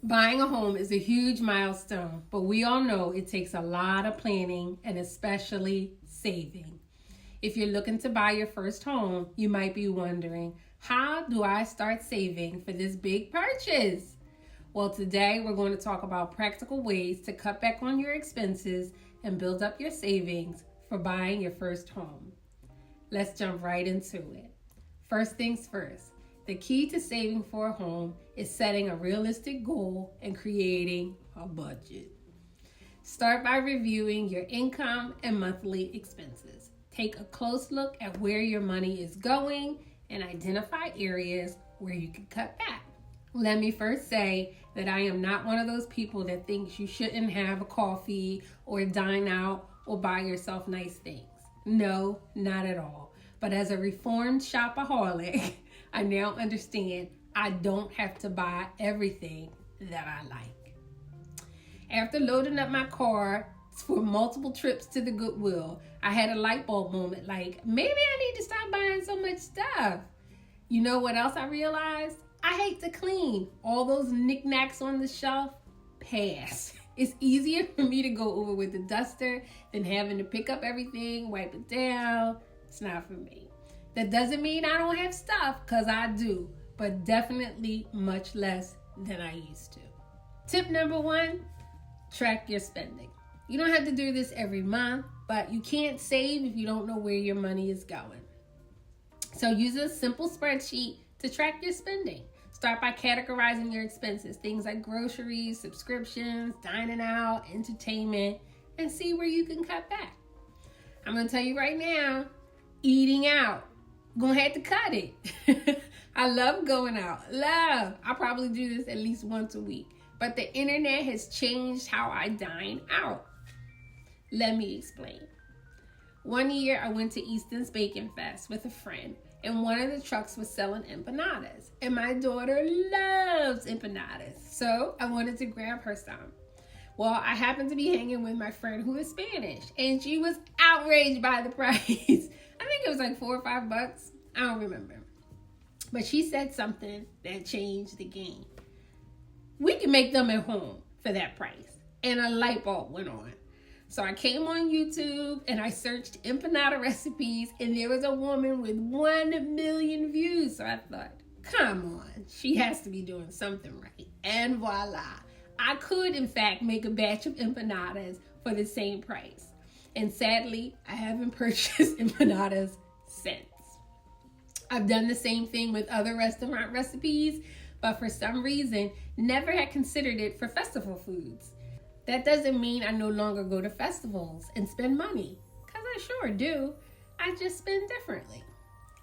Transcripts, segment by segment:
Buying a home is a huge milestone, but we all know it takes a lot of planning and especially saving. If you're looking to buy your first home, you might be wondering, how do I start saving for this big purchase? Well, today we're going to talk about practical ways to cut back on your expenses and build up your savings for buying your first home. Let's jump right into it. First things first. The key to saving for a home is setting a realistic goal and creating a budget. Start by reviewing your income and monthly expenses. Take a close look at where your money is going and identify areas where you can cut back. Let me first say that I am not one of those people that thinks you shouldn't have a coffee or dine out or buy yourself nice things. No, not at all. But as a reformed shopaholic, I now understand I don't have to buy everything that I like. After loading up my car for multiple trips to the Goodwill, I had a light bulb moment like, maybe I need to stop buying so much stuff. You know what else I realized? I hate to clean. All those knickknacks on the shelf, pass. It's easier for me to go over with the duster than having to pick up everything, wipe it down. It's not for me. That doesn't mean I don't have stuff, because I do, but definitely much less than I used to. Tip number 1, track your spending. You don't have to do this every month, but you can't save if you don't know where your money is going. So use a simple spreadsheet to track your spending. Start by categorizing your expenses, things like groceries, subscriptions, dining out, entertainment, and see where you can cut back. I'm going to tell you right now, eating out. Gonna have to cut it. I love going out. I probably do this at least once a week. But the internet has changed how I dine out. Let me explain. One year I went to Easton's Bacon Fest with a friend, and one of the trucks was selling empanadas. And my daughter loves empanadas, so I wanted to grab her some. Well, I happened to be hanging with my friend who is Spanish, and she was outraged by the price. I think it was like $4 or $5. I don't remember. But she said something that changed the game. We can make them at home for that price. And a light bulb went on. So I came on YouTube and I searched empanada recipes, and there was a woman with 1 million views. So I thought, come on, she has to be doing something right. And voila. I could, in fact, make a batch of empanadas for the same price. And sadly, I haven't purchased empanadas since. I've done the same thing with other restaurant recipes, but for some reason, never had considered it for festival foods. That doesn't mean I no longer go to festivals and spend money, because I sure do. I just spend differently.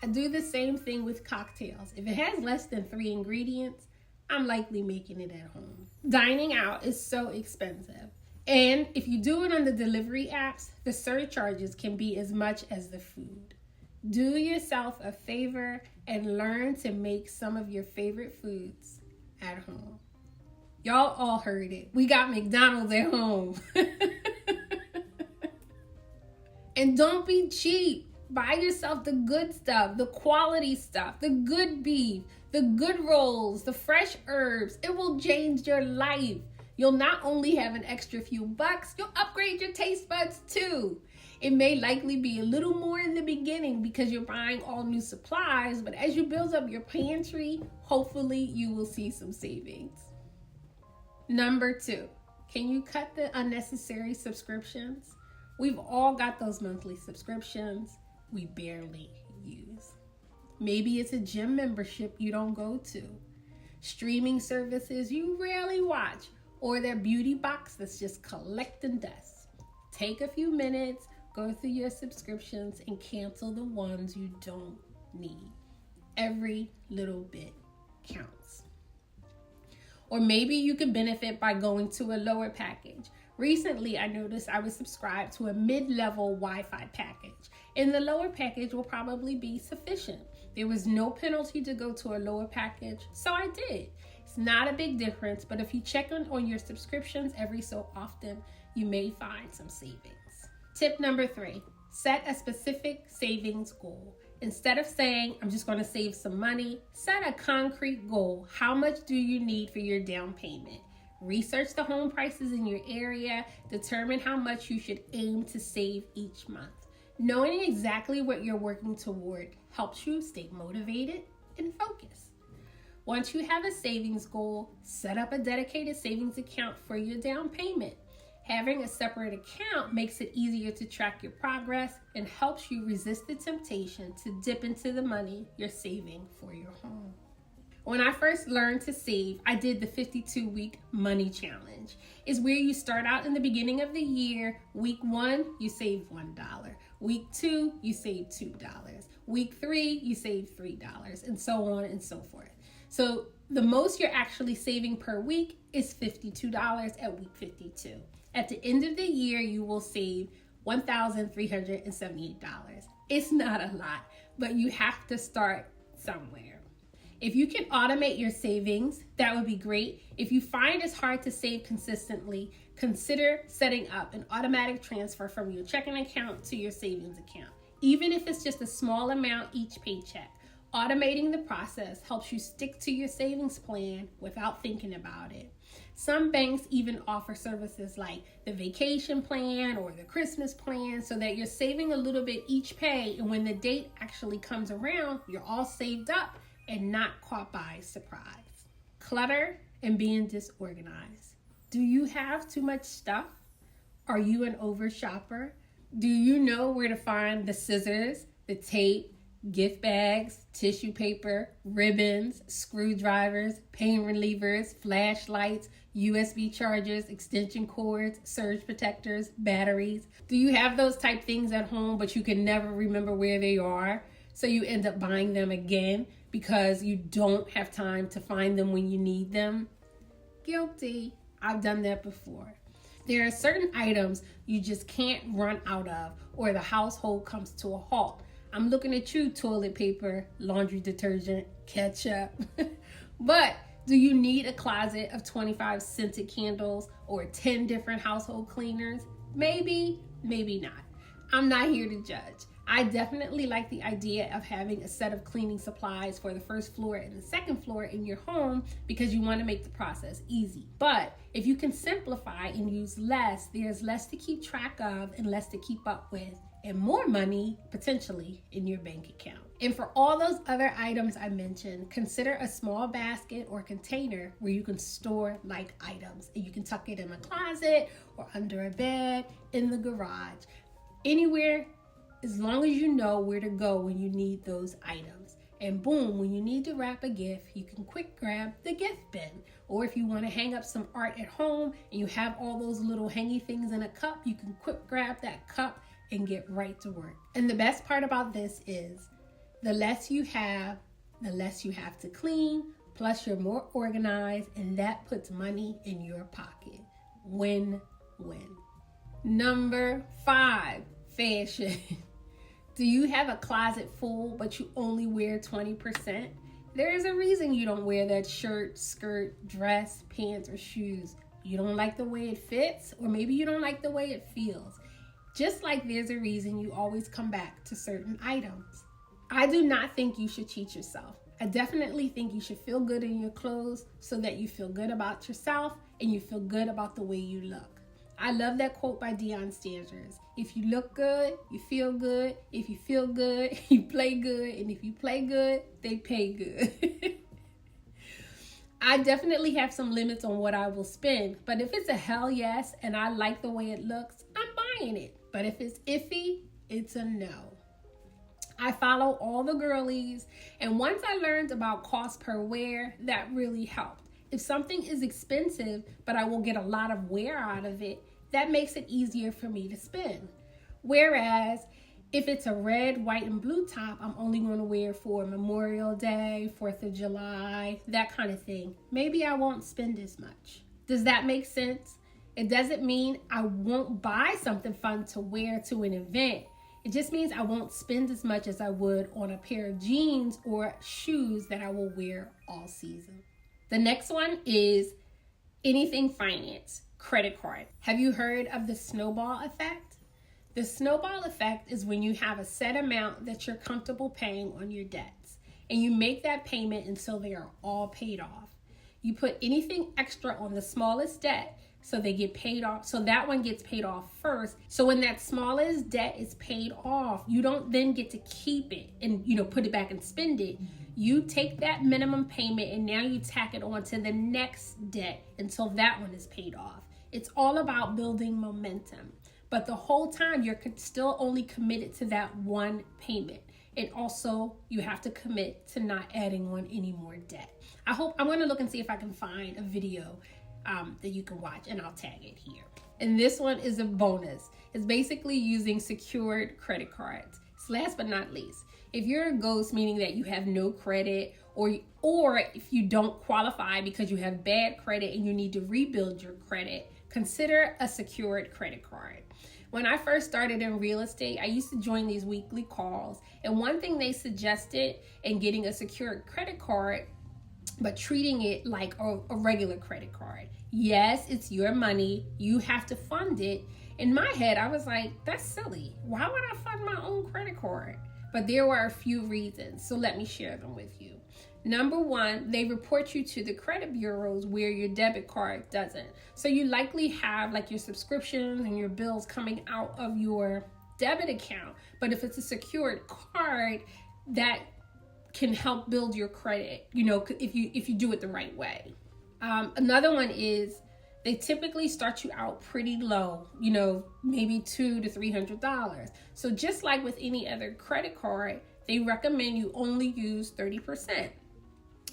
I do the same thing with cocktails. If it has less than 3 ingredients, I'm likely making it at home. Dining out is so expensive. And if you do it on the delivery apps, the surcharges can be as much as the food. Do yourself a favor and learn to make some of your favorite foods at home. Y'all all heard it. We got McDonald's at home. And don't be cheap. Buy yourself the good stuff, the quality stuff, the good beef, the good rolls, the fresh herbs. It will change your life. You'll not only have an extra few bucks, you'll upgrade your taste buds too. It may likely be a little more in the beginning because you're buying all new supplies, but as you build up your pantry, hopefully you will see some savings. Number 2, can you cut the unnecessary subscriptions? We've all got those monthly subscriptions we barely use. Maybe it's a gym membership you don't go to, streaming services you rarely watch, or that beauty box that's just collecting dust. Take a few minutes, go through your subscriptions, and cancel the ones you don't need. Every little bit counts. Or maybe you could benefit by going to a lower package. Recently, I noticed I was subscribed to a mid-level Wi-Fi package, and the lower package will probably be sufficient. There was no penalty to go to a lower package, so I did. It's not a big difference, but if you check on your subscriptions every so often, you may find some savings. Tip number 3, set a specific savings goal. Instead of saying, I'm just going to save some money, set a concrete goal. How much do you need for your down payment? Research the home prices in your area. Determine how much you should aim to save each month. Knowing exactly what you're working toward helps you stay motivated and focused. Once you have a savings goal, set up a dedicated savings account for your down payment. Having a separate account makes it easier to track your progress and helps you resist the temptation to dip into the money you're saving for your home. When I first learned to save, I did the 52-week money challenge. It's where you start out in the beginning of the year. Week 1, you save $1. Week 2, you save $2. Week 3, you save $3, and so on and so forth. So the most you're actually saving per week is $52 at week 52. At the end of the year, you will save $1,378. It's not a lot, but you have to start somewhere. If you can automate your savings, that would be great. If you find it's hard to save consistently, consider setting up an automatic transfer from your checking account to your savings account. Even if it's just a small amount each paycheck, automating the process helps you stick to your savings plan without thinking about it. Some banks even offer services like the vacation plan or the Christmas plan so that you're saving a little bit each pay, and when the date actually comes around, you're all saved up and not caught by surprise. Clutter and being disorganized. Do you have too much stuff? Are you an over shopper? Do you know where to find the scissors, the tape, gift bags, tissue paper, ribbons, screwdrivers, pain relievers, flashlights, USB chargers, extension cords, surge protectors, batteries? Do you have those type things at home, but you can never remember where they are? So you end up buying them again because you don't have time to find them when you need them? Guilty. I've done that before. There are certain items you just can't run out of, or the household comes to a halt. I'm looking at you, toilet paper, laundry detergent, ketchup. But do you need a closet of 25 scented candles or 10 different household cleaners? Maybe, maybe not. I'm not here to judge. I definitely like the idea of having a set of cleaning supplies for the first floor and the second floor in your home because you want to make the process easy. But if you can simplify and use less, there's less to keep track of and less to keep up with, and more money potentially in your bank account. And for all those other items I mentioned, consider a small basket or container where you can store like items, and you can tuck it in a closet or under a bed, in the garage, anywhere, as long as you know where to go when you need those items. And boom, when you need to wrap a gift, you can quick grab the gift bin. Or if you want to hang up some art at home and you have all those little hangy things in a cup, you can quick grab that cup and get right to work. And the best part about this is the less you have, the less you have to clean, plus you're more organized, and that puts money in your pocket. Win-win. Number 5, fashion. Do you have a closet full, but you only wear 20%? There is a reason you don't wear that shirt, skirt, dress, pants, or shoes. You don't like the way it fits, or maybe you don't like the way it feels. Just like there's a reason you always come back to certain items. I do not think you should cheat yourself. I definitely think you should feel good in your clothes so that you feel good about yourself and you feel good about the way you look. I love that quote by Deion Sanders. If you look good, you feel good. If you feel good, you play good. And if you play good, they pay good. I definitely have some limits on what I will spend. But if it's a hell yes and I like the way it looks, I'm buying it. But if it's iffy, it's a no. I follow all the girlies. And once I learned about cost per wear, that really helped. If something is expensive, but I will get a lot of wear out of it, that makes it easier for me to spend. Whereas if it's a red, white, and blue top, I'm only going to wear for Memorial Day, 4th of July, that kind of thing. Maybe I won't spend as much. Does that make sense? It doesn't mean I won't buy something fun to wear to an event. It just means I won't spend as much as I would on a pair of jeans or shoes that I will wear all season. The next one is anything finance, credit card. Have you heard of the snowball effect? The snowball effect is when you have a set amount that you're comfortable paying on your debts, and you make that payment until they are all paid off. You put anything extra on the smallest debt so they get paid off. So that one gets paid off first. So when that smallest debt is paid off, you don't then get to keep it and, put it back and spend it. You take that minimum payment and now you tack it on to the next debt until that one is paid off. It's all about building momentum. But the whole time you're still only committed to that one payment. And also you have to commit to not adding on any more debt. I'm going to look and see if I can find a video that you can watch, and I'll tag it here. And this one is a bonus. It's basically using secured credit cards. It's last but not least. If you're a ghost, meaning that you have no credit, or if you don't qualify because you have bad credit and you need to rebuild your credit, consider a secured credit card. When I first started in real estate, I used to join these weekly calls. And one thing they suggested in getting a secured credit card, but treating it like a regular credit card. Yes, it's your money. You have to fund it. In my head, I was like, that's silly. Why would I fund my own credit card? But there were a few reasons, so let me share them with you. Number one, they report you to the credit bureaus where your debit card doesn't. So you likely have like your subscriptions and your bills coming out of your debit account. But if it's a secured card, that can help build your credit, if you do it the right way. Another one is they typically start you out pretty low, maybe $200 to $300. So just like with any other credit card, they recommend you only use 30%.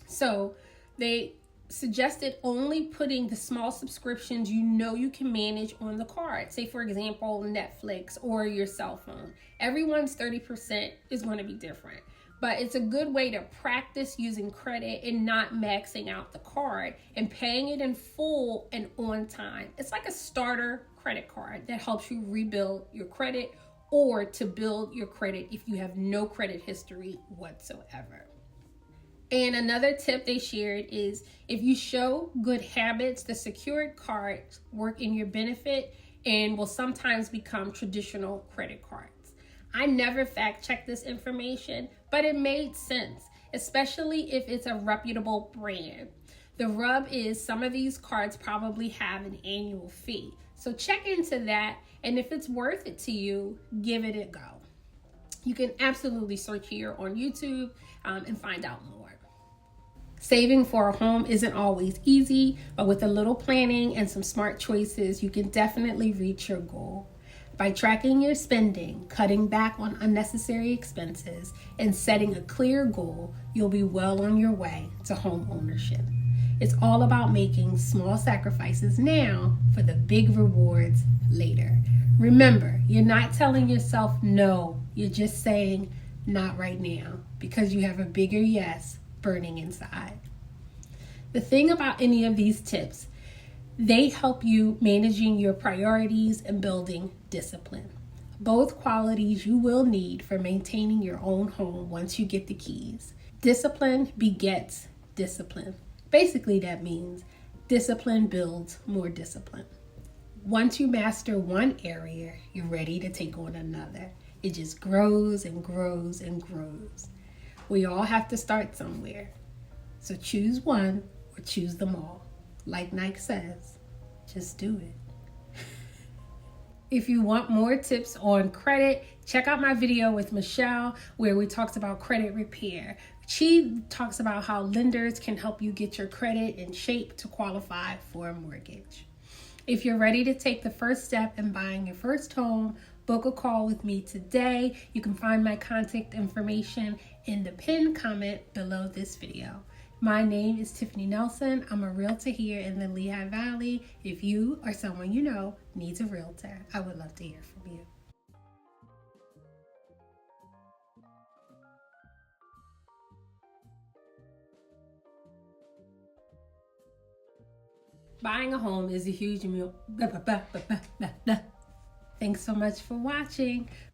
So they suggested only putting the small subscriptions you can manage on the card. Say, for example, Netflix or your cell phone. Everyone's 30% is going to be different. But it's a good way to practice using credit and not maxing out the card and paying it in full and on time. It's like a starter credit card that helps you rebuild your credit or to build your credit if you have no credit history whatsoever. And another tip they shared is if you show good habits, the secured cards work in your benefit and will sometimes become traditional credit cards. I never fact checked this information, but it made sense, especially if it's a reputable brand. The rub is some of these cards probably have an annual fee. So check into that, and if it's worth it to you, give it a go. You can absolutely search here on YouTube and find out more. Saving for a home isn't always easy, but with a little planning and some smart choices, you can definitely reach your goal. By tracking your spending, cutting back on unnecessary expenses, and setting a clear goal, you'll be well on your way to home ownership. It's all about making small sacrifices now for the big rewards later. Remember, you're not telling yourself no, you're just saying not right now because you have a bigger yes burning inside. The thing about any of these tips, they help you managing your priorities and building discipline. Both qualities you will need for maintaining your own home once you get the keys. Discipline begets discipline. Basically, that means discipline builds more discipline. Once you master one area, you're ready to take on another. It just grows and grows and grows. We all have to start somewhere. So choose one or choose them all. Like Nike says, just do it. If you want more tips on credit, check out my video with Michelle where we talked about credit repair. She talks about how lenders can help you get your credit in shape to qualify for a mortgage. If you're ready to take the first step in buying your first home, book a call with me today. You can find my contact information in the pinned comment below this video. My name is Tiffany Nelson. I'm a realtor here in the Lehigh Valley. If you or someone you know needs a realtor, I would love to hear from you. Buying a home is a huge meal. Thanks so much for watching.